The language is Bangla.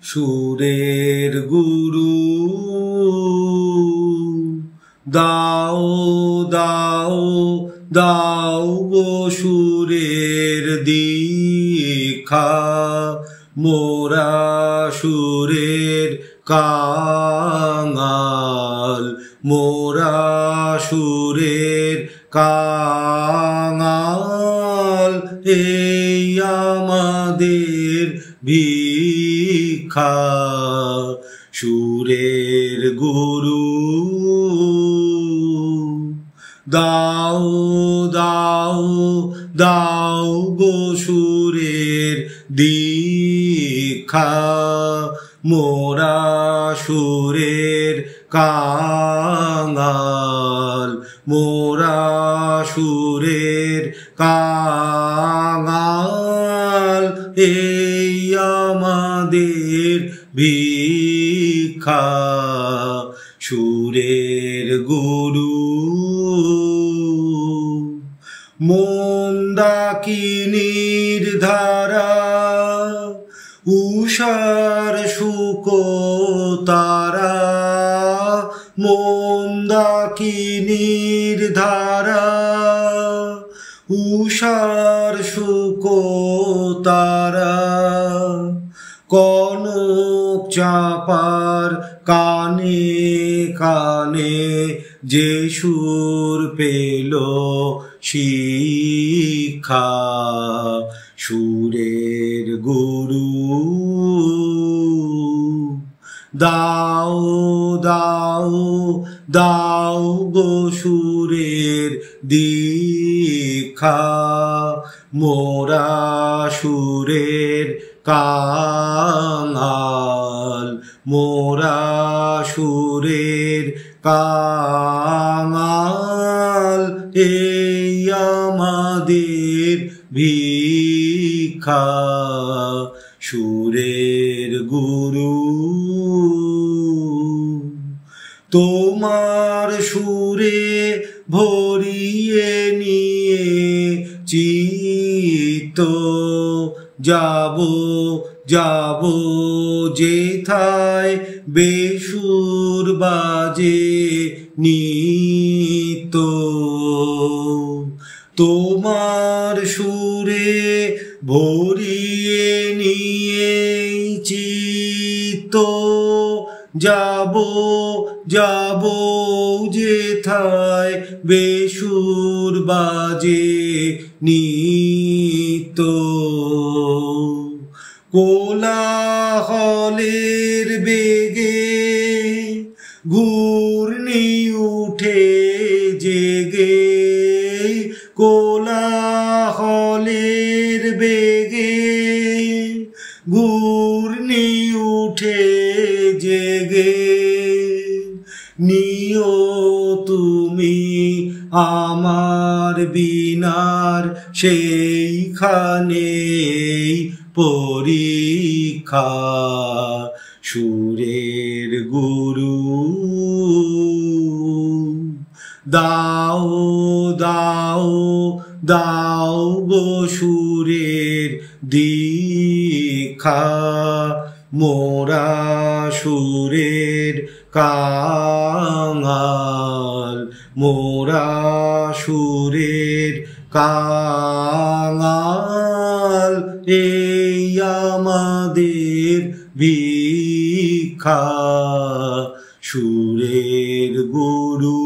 সুরের গুরু দাও দাও দাও গো সুরের দীক্ষা, মোরা সুরের কাঙাল, মোরা সুরের কাঙাল, এই আমাদের ভিক্ষা। সুরের গুরু দাও দাও দাও গো সুরের দীক্ষা, মোরা সুরের কাঙাল, মোরা সুরের কাঙাল, এই আমাদের ভিক্ষা। সুরের গুরু মন্দাকিনীর ধারা, উষার শুকতারা, মন্দাকিনীর ধারা, উষার শুকতারা, কনক চাপার কানে কানে যে সুর পেল শিক্ষা। সুরের গুরু দাও দাও দাও গো সুরের দীক্ষা, মোরা সুরের কাঙাল, মোরা সুরের কাঙাল, এই আমাদের ভিক্ষা। সুরের গুরু তোমার সুরে ভরিয়ে নিয়ে চিত্ত, যাব যাব যেথায় বেসুর বাজে নিত্য। তোমার সুরে ভরিয়ে নিয়ে চিত্ত, যাব যাব যেথায় বেসুর বাজে নিত্য। কোলাহলের বেগে ঘূর্ণি উঠে জেগে, কোলাহলের বেগে ঘূর্ণি উঠে জেগে, নিও তুমি আমার বিনার সেইখানে পরীক্ষা। সুরের গুরু দাও দাও দাও গো সুরের দীক্ষা, মোরা সুরের কাঙাল, মোরা সুরের কাঙাল, এই আমাদের ভিক্ষা। সুরের গুরু।